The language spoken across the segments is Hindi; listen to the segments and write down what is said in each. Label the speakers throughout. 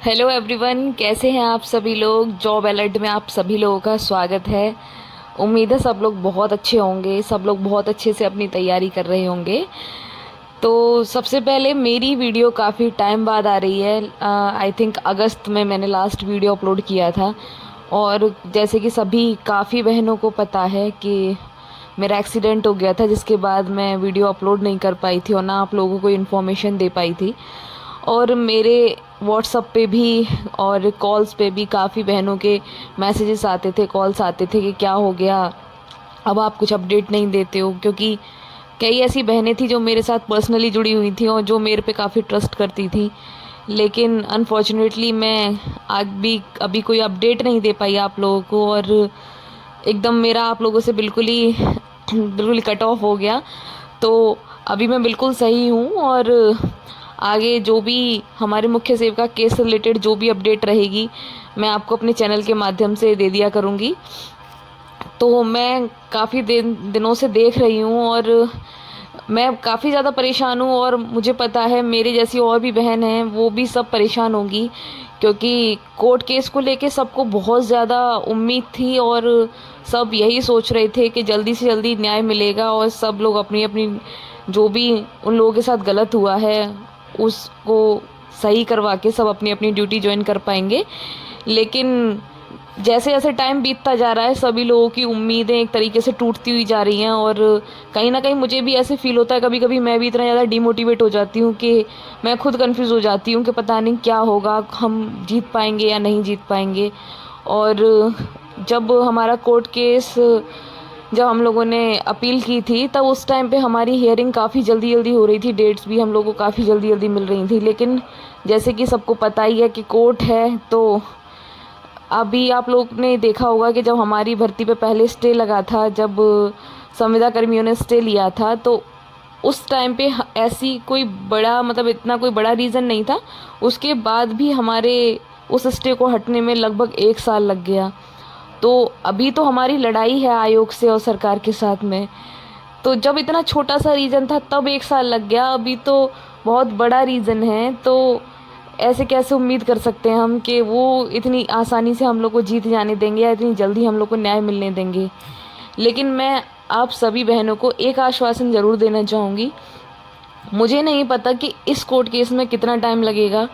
Speaker 1: हेलो एवरीवन, कैसे हैं आप सभी लोग। जॉब अलर्ट में आप सभी लोगों का स्वागत है। उम्मीद है सब लोग बहुत अच्छे होंगे, सब लोग बहुत अच्छे से अपनी तैयारी कर रहे होंगे। तो सबसे पहले मेरी वीडियो काफ़ी टाइम बाद आ रही है। आई थिंक अगस्त में मैंने लास्ट वीडियो अपलोड किया था। और जैसे कि सभी काफ़ी बहनों को पता है कि मेरा एक्सीडेंट हो गया था, जिसके बाद मैं वीडियो अपलोड नहीं कर पाई थी और ना आप लोगों को इन्फॉर्मेशन दे पाई थी। और मेरे व्हाट्सअप पे भी और कॉल्स पे भी काफ़ी बहनों के मैसेजेस आते थे, कॉल्स आते थे कि क्या हो गया, अब आप कुछ अपडेट नहीं देते हो। क्योंकि कई ऐसी बहनें थी जो मेरे साथ पर्सनली जुड़ी हुई थी और जो मेरे पे काफ़ी ट्रस्ट करती थी। लेकिन अनफॉर्चुनेटली मैं आज भी अभी कोई अपडेट नहीं दे पाई आप लोगों को, और एकदम मेरा आप लोगों से बिल्कुल कट ऑफ हो गया। तो अभी मैं बिल्कुल सही हूँ, और आगे जो भी हमारे मुख्य सेवका केस से रिलेटेड जो भी अपडेट रहेगी मैं आपको अपने चैनल के माध्यम से दे दिया करूँगी। तो मैं काफ़ी दिनों से देख रही हूँ और मैं काफ़ी ज़्यादा परेशान हूँ, और मुझे पता है मेरे जैसी और भी बहन हैं वो भी सब परेशान होंगी। क्योंकि कोर्ट केस को लेके सबको बहुत ज़्यादा उम्मीद थी और सब यही सोच रहे थे कि जल्दी से जल्दी न्याय मिलेगा और सब लोग अपनी अपनी जो भी उन लोगों के साथ गलत हुआ है उसको सही करवा के सब अपनी अपनी ड्यूटी ज्वाइन कर पाएंगे। लेकिन जैसे जैसे टाइम बीतता जा रहा है सभी लोगों की उम्मीदें एक तरीके से टूटती हुई जा रही हैं, और कहीं ना कहीं मुझे भी ऐसे फील होता है। कभी कभी मैं भी इतना ज़्यादा डिमोटिवेट हो जाती हूँ कि मैं खुद कंफ्यूज हो जाती हूँ कि पता नहीं क्या होगा, हम जीत पाएंगे या नहीं जीत पाएंगे। और जब हमारा कोर्ट केस, जब हम लोगों ने अपील की थी तब उस टाइम पे हमारी हियरिंग काफ़ी जल्दी जल्दी हो रही थी, डेट्स भी हम लोगों को काफ़ी जल्दी जल्दी मिल रही थी। लेकिन जैसे कि सबको पता ही है कि कोर्ट है, तो अभी आप लोग ने देखा होगा कि जब हमारी भर्ती पे पहले स्टे लगा था, जब संविदा कर्मियों ने स्टे लिया था, तो उस टाइम पे ऐसी कोई बड़ा मतलब इतना कोई बड़ा रीज़न नहीं था। उसके बाद भी हमारे उस स्टे को हटने में लगभग 1 साल लग गया। तो अभी तो हमारी लड़ाई है आयोग से और सरकार के साथ में। तो जब इतना छोटा सा रीज़न था तब 1 साल लग गया, अभी तो बहुत बड़ा रीज़न है। तो ऐसे कैसे उम्मीद कर सकते हैं हम कि वो इतनी आसानी से हम लोग को जीत जाने देंगे या इतनी जल्दी हम लोग को न्याय मिलने देंगे। लेकिन मैं आप सभी बहनों को एक आश्वासन ज़रूर देना चाहूँगी। मुझे नहीं पता कि इस कोर्ट केस में कितना टाइम लगेगा,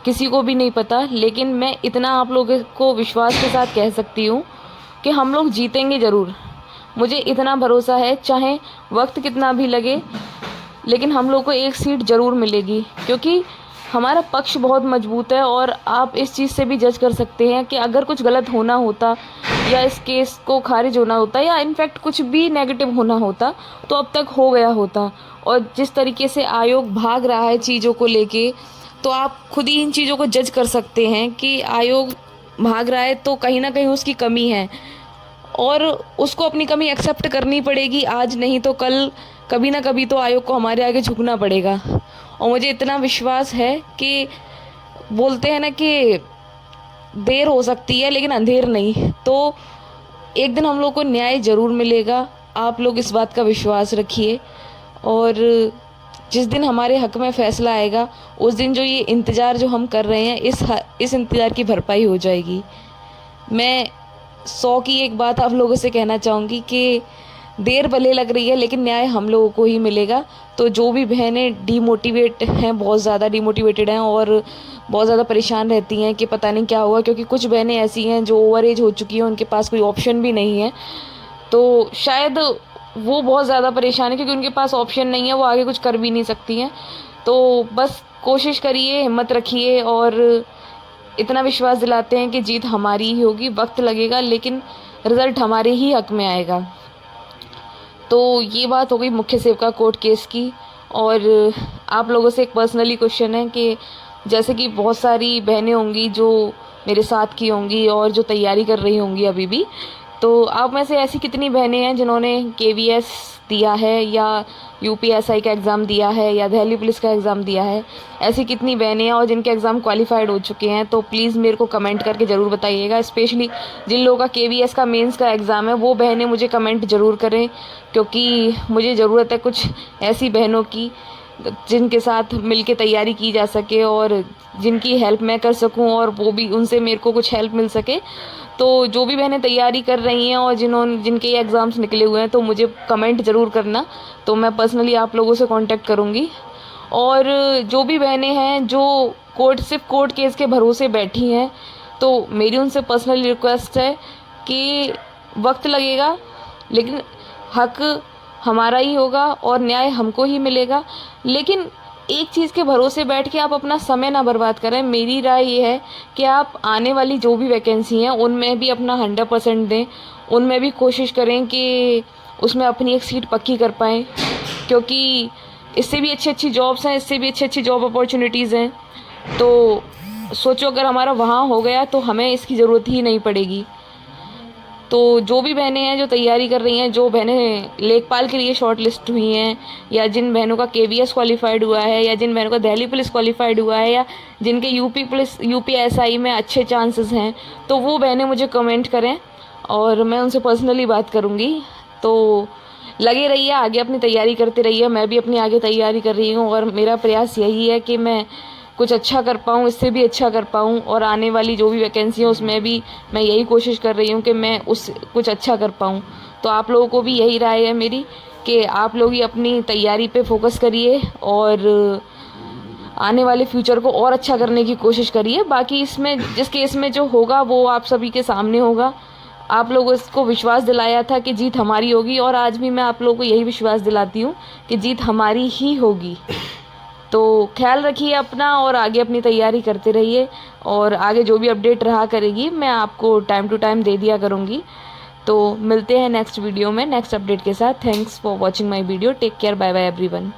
Speaker 1: किसी को भी नहीं पता। लेकिन मैं इतना आप लोगों को विश्वास के साथ कह सकती हूँ कि हम लोग जीतेंगे ज़रूर। मुझे इतना भरोसा है, चाहे वक्त कितना भी लगे, लेकिन हम लोग को एक सीट ज़रूर मिलेगी। क्योंकि हमारा पक्ष बहुत मजबूत है, और आप इस चीज़ से भी जज कर सकते हैं कि अगर कुछ गलत होना होता या इस केस को खारिज होना होता या इनफैक्ट कुछ भी नेगेटिव होना होता तो अब तक हो गया होता। और जिस तरीके से आयोग भाग रहा है चीज़ों को लेके, तो आप खुद ही इन चीज़ों को जज कर सकते हैं कि आयोग भाग रहा है तो कहीं ना कहीं उसकी कमी है, और उसको अपनी कमी एक्सेप्ट करनी पड़ेगी। आज नहीं तो कल, कभी ना कभी तो आयोग को हमारे आगे झुकना पड़ेगा। और मुझे इतना विश्वास है कि बोलते हैं ना कि देर हो सकती है लेकिन अंधेर नहीं। तो एक दिन हम लोग को न्याय ज़रूर मिलेगा, आप लोग इस बात का विश्वास रखिए। और जिस दिन हमारे हक में फ़ैसला आएगा उस दिन जो ये इंतज़ार जो हम कर रहे हैं इस इंतज़ार की भरपाई हो जाएगी। मैं 100 की एक बात आप लोगों से कहना चाहूँगी कि देर भले लग रही है लेकिन न्याय हम लोगों को ही मिलेगा। तो जो भी बहनें डीमोटिवेट हैं, बहुत ज़्यादा डीमोटिवेटेड हैं और बहुत ज़्यादा परेशान रहती हैं कि पता नहीं क्या होगा, क्योंकि कुछ बहनें ऐसी हैं जो ओवर एज हो चुकी हैं, उनके पास कोई ऑप्शन भी नहीं है। तो शायद वो बहुत ज़्यादा परेशान है क्योंकि उनके पास ऑप्शन नहीं है, वो आगे कुछ कर भी नहीं सकती हैं। तो बस कोशिश करिए, हिम्मत रखिए, और इतना विश्वास दिलाते हैं कि जीत हमारी ही होगी। वक्त लगेगा लेकिन रिज़ल्ट हमारे ही हक में आएगा। तो ये बात हो गई मुख्य सेवका कोर्ट केस की। और आप लोगों से एक पर्सनली क्वेश्चन है कि जैसे कि बहुत सारी बहनें होंगी जो मेरे साथ की होंगी और जो तैयारी कर रही होंगी अभी भी, तो आप में से ऐसी कितनी बहनें हैं जिन्होंने केवीएस दिया है या यूपीएसआई का एग्ज़ाम दिया है या दिल्ली पुलिस का एग्ज़ाम दिया है? ऐसी कितनी बहनें हैं और जिनके एग्ज़ाम क्वालिफाइड हो चुके हैं? तो प्लीज़ मेरे को कमेंट करके ज़रूर बताइएगा। स्पेशली जिन लोगों का केवीएस का मेंस का एग्ज़ाम है वो बहनें मुझे कमेंट ज़रूर करें, क्योंकि मुझे ज़रूरत है कुछ ऐसी बहनों की जिनके साथ मिलके तैयारी की जा सके और जिनकी हेल्प मैं कर सकूं और वो भी उनसे मेरे को कुछ हेल्प मिल सके। तो जो भी बहनें तैयारी कर रही हैं और जिनके ये एग्ज़ाम्स निकले हुए हैं तो मुझे कमेंट ज़रूर करना, तो मैं पर्सनली आप लोगों से कांटेक्ट करूँगी। और जो भी बहनें हैं जो सिर्फ कोर्ट केस के भरोसे बैठी हैं, तो मेरी उनसे पर्सनली रिक्वेस्ट है कि वक्त लगेगा लेकिन हक हमारा ही होगा और न्याय हमको ही मिलेगा। लेकिन एक चीज़ के भरोसे बैठ के आप अपना समय ना बर्बाद करें। मेरी राय ये है कि आप आने वाली जो भी वैकेंसी हैं उनमें भी अपना 100% दें, उनमें भी कोशिश करें कि उसमें अपनी एक सीट पक्की कर पाएँ, क्योंकि इससे भी अच्छी अच्छी जॉब्स हैं, इससे भी अच्छी अच्छी जॉब अपॉर्चुनिटीज़ हैं। तो सोचो अगर हमारा वहाँ हो गया तो हमें इसकी ज़रूरत ही नहीं पड़ेगी। तो जो भी बहनें हैं जो तैयारी कर रही हैं, जो बहनें लेखपाल के लिए शॉर्ट लिस्ट हुई हैं, या जिन बहनों का KVS क्वालिफाइड हुआ है, या जिन बहनों का दिल्ली पुलिस क्वालिफाइड हुआ है, या जिनके यूपी SI में अच्छे चांसेस हैं, तो वो बहनें मुझे कमेंट करें और मैं उनसे पर्सनली बात करूँगी। तो लगे रहिए, आगे अपनी तैयारी करते रहिए। मैं भी अपनी आगे तैयारी कर रही हूँ और मेरा प्रयास यही है कि मैं कुछ अच्छा कर पाऊँ, इससे भी अच्छा कर पाऊँ, और आने वाली जो भी वैकेंसी है उसमें भी मैं यही कोशिश कर रही हूँ कि मैं कुछ अच्छा कर पाऊँ। तो आप लोगों को भी यही राय है मेरी कि आप लोग ही अपनी तैयारी पे फोकस करिए और आने वाले फ्यूचर को और अच्छा करने की कोशिश करिए। बाकी इसमें जिस केस में जो होगा वो आप सभी के सामने होगा। आप लोगों को विश्वास दिलाया था कि जीत हमारी होगी, और आज भी मैं आप लोगों को यही विश्वास दिलाती हूँ कि जीत हमारी ही होगी। तो ख्याल रखिए अपना और आगे अपनी तैयारी करते रहिए, और आगे जो भी अपडेट रहा करेगी मैं आपको टाइम टू टाइम दे दिया करूँगी। तो मिलते हैं नेक्स्ट वीडियो में नेक्स्ट अपडेट के साथ। Thanks for watching my video. Take care, bye bye everyone.